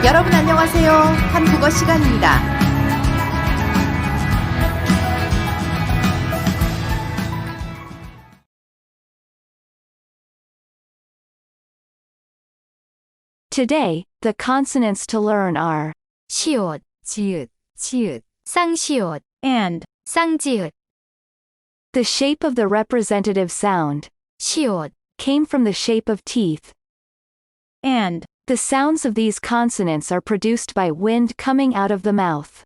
여러분 안녕하세요. 한국어 시간입니다. Today, the consonants to learn are 시옷, 지읒, 치읒, 쌍시옷, and 쌍지읒. the shape of the representative sound 시옷, came from the shape of teeth. and The sounds of these consonants are produced by wind coming out of the mouth.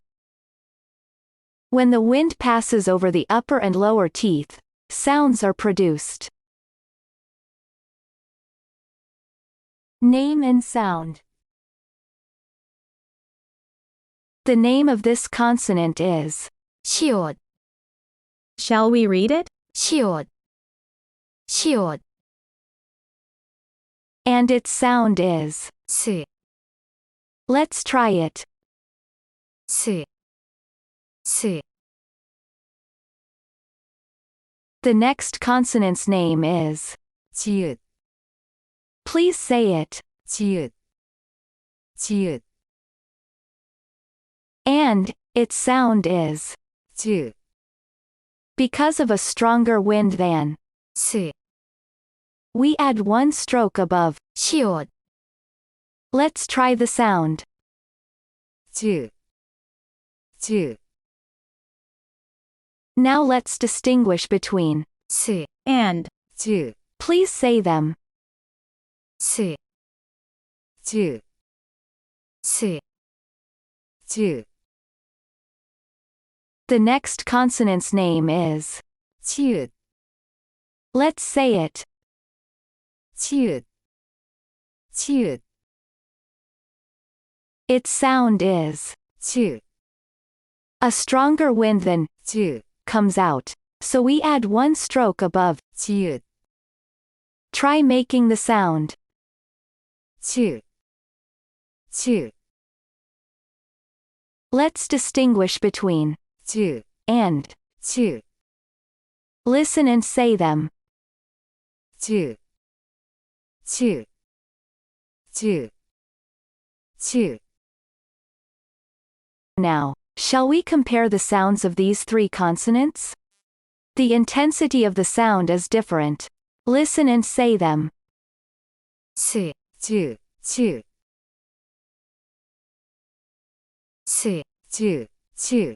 When the wind passes over the upper and lower teeth, sounds are produced. Name and sound. The name of this consonant is 시옷. Shall we read it? 시옷, 시옷. And its sound is 스, Let's try it. 스, 스. The next consonant's name is 지읒, Please say it. 지읒, 지읒. And its sound is 즈, because of a stronger wind than. 스. We add one stroke above. 시옷, Let's try the sound. 즈, 즈. Now let's distinguish between 스, and 즈, Please say them. 스, 즈, 스, 즈. The next consonant's name is 치읒, Let's say it. 치읒, 치읒. Its sound is 즈, a stronger wind than 즈, comes out, so we add one stroke above. 지읒, Try making the sound. 즈, 즈, Let's distinguish between 즈, and. 즈, Listen and say them. 즈, 즈, 즈, 즈. Now, shall we compare the sounds of these three consonants? The intensity of the sound is different. Listen and say them. 스, 즈, 즈. 스, 즈, 즈.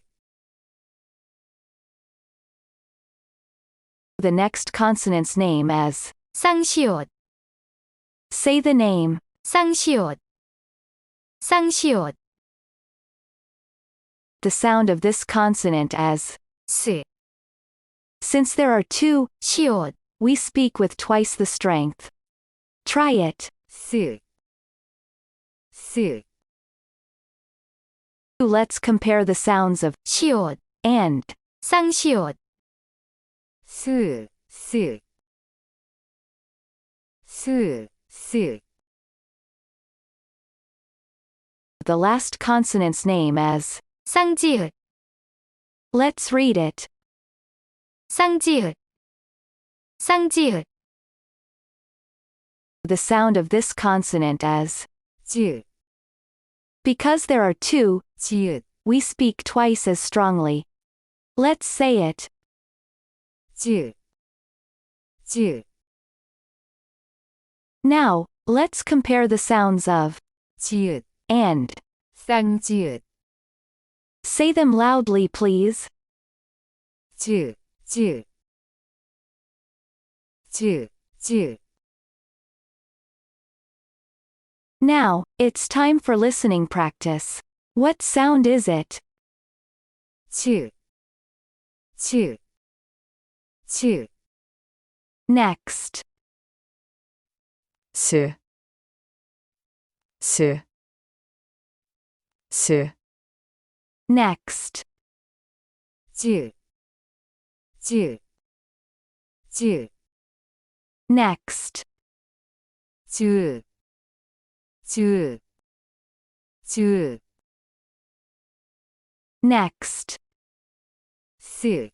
The next consonant's name as. 쌍시옷, Say the name. 쌍시옷, 쌍시옷. The sound of this consonant as. 스, Since there are two, 시옷, we speak with twice the strength. Try it. 스, 스. Let's compare the sounds of 시옷, and. 쌍시옷. 스, 스. 스, 스. The last consonant's name as. 쌍지읒, Let's read it. 쌍지읒, 쌍지읒. The sound of this consonant as. 즈, Because there are two, 지읒, we speak twice as strongly. Let's say it. 즈, 즈. Now, let's compare the sounds of 지읒, and. 쌍지읒. Say them loudly, please. 즈, 즈. 즈, 즈. Now, it's time for listening practice. What sound is it? 즈, 즈, 즈. Next. 스, 스, 스. Next. 즈, 즈, 즈. Next. 즈, 즈, 즈. Next. 스,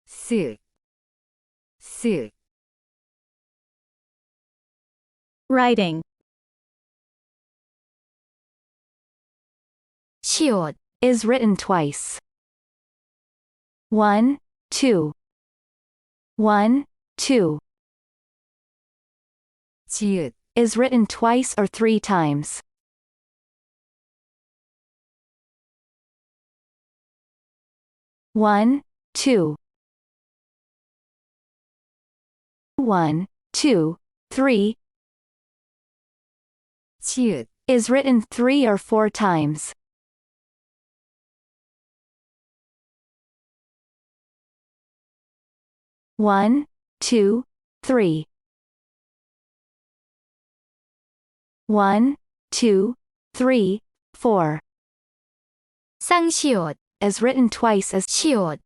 스, 스. Writing. 쌍시옷, is written twice. 1, 2. 1, 2 지읒, is written twice or 3 times. 1, 2. 1, 2, 3 치읓, is written 3 or 4 times. 1, 2, 3. 1, 2, 3, 4 쌍시옷, is written twice as 시옷,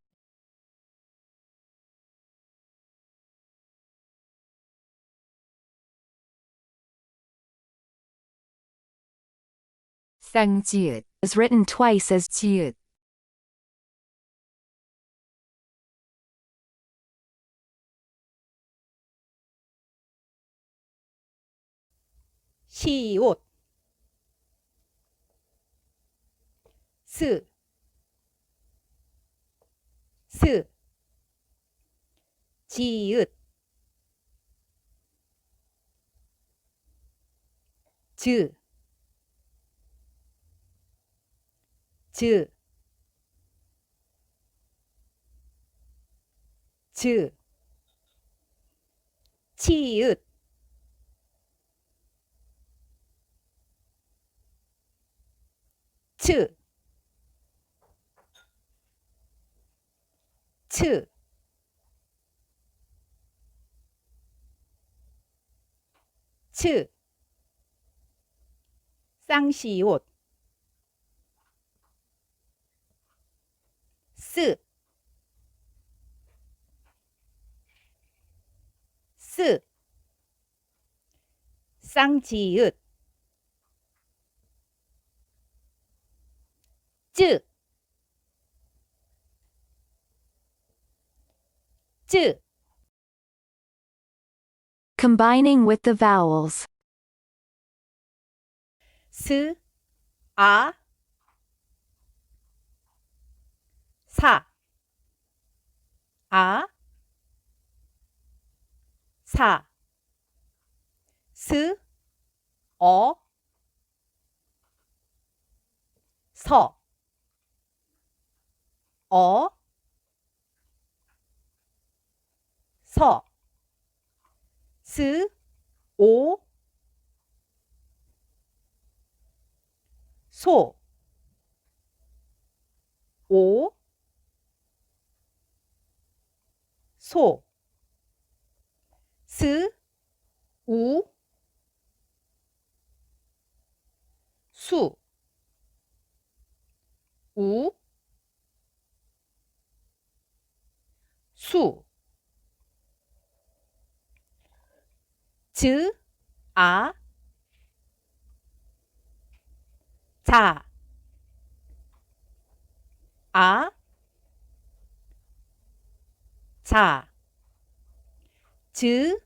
쌍지읒, is written twice as 지읒, 시옷 스, 스 지읒 즈, 즈, 즈 치읒 츠, 츠 츠 쌍시옷 스, 스 쌍지읒 쯔, 쯔 combining with the vowels. 스, 아, 사, 아, 사, 스, 어, 서, 어, 서, 스, 오, 소, 오, 소, 스, 우, 수, 우, 수, 즈, 아, 자, 아, 자, 즈,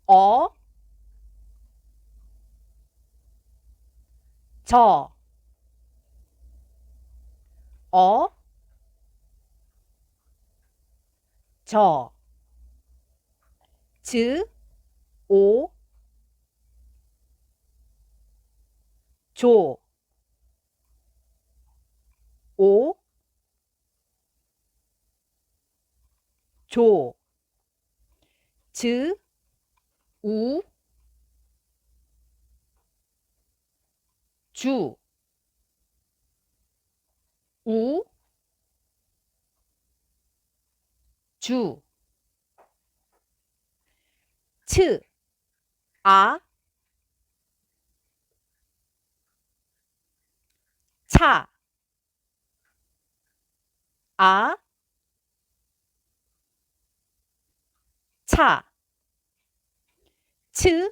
어, 저, 어, 저, 즈, 오, 조, 오, 조, 즈, 우, 주, 우, 주, 츠, 아, 차, 아, 차, 츠,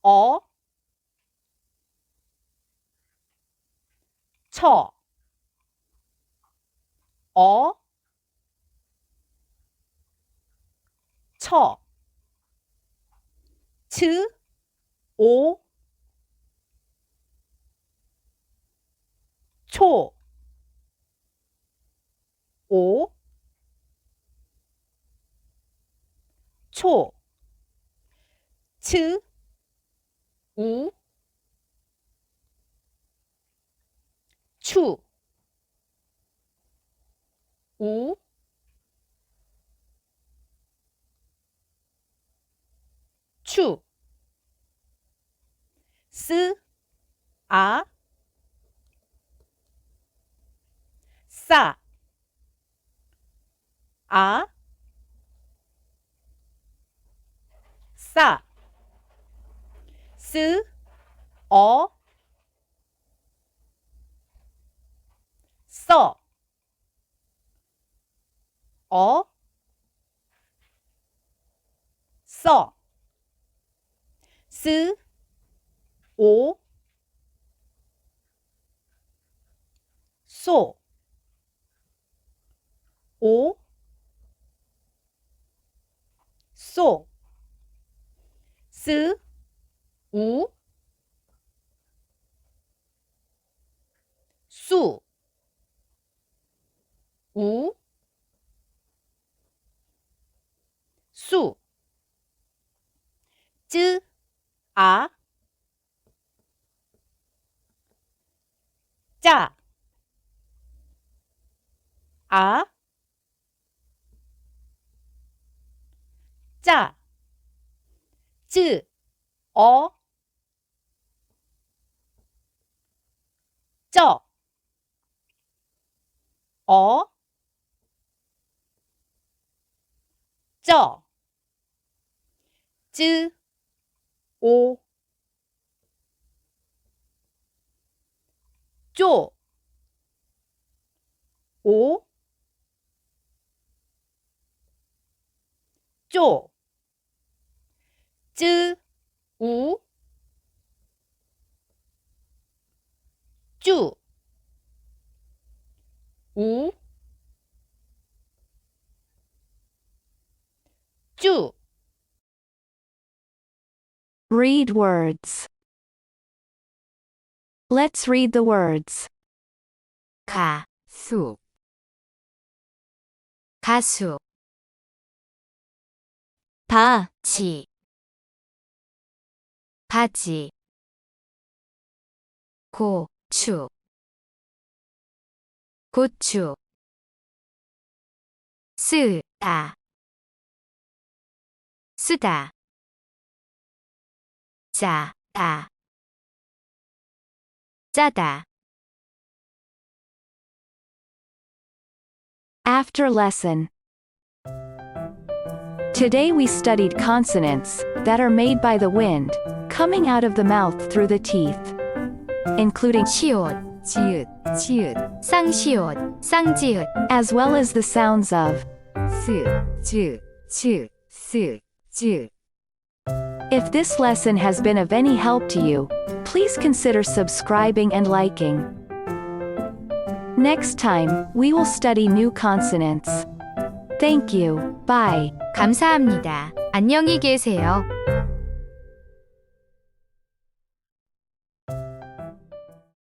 어, 처, 어, 처, 츠, 오, 초, 초, 오, 초, 츠, 우, 추, 우, 추, 스, 아, 싸, 아, 싸, 스, 어, 써, 어, 써, 스, 오, 소, 오, 소, 스, 우, 수, 우, 수, 쯔, 아, 짜, 아, 짜, 쯔, 어, 쩌, 어, 쩌, 쯔, 오, 쪼, 오, 쪼, 쯔, 우, 쭈, 우, 쭈. Read words. Let's read the words. 가수 가수 바지 바지 고추 고추 쓰다 쓰다 짜다 짜다 After lesson. Today we studied consonants that are made by the wind, coming out of the mouth through the teeth, including 시옷 지읒 지읒 쌍시옷 쌍지읒 as well as the sounds of. 쓰 If this lesson has been of any help to you, please consider subscribing and liking. Next time, we will study new consonants. Thank you. Bye. 감사합니다. 안녕히 계세요.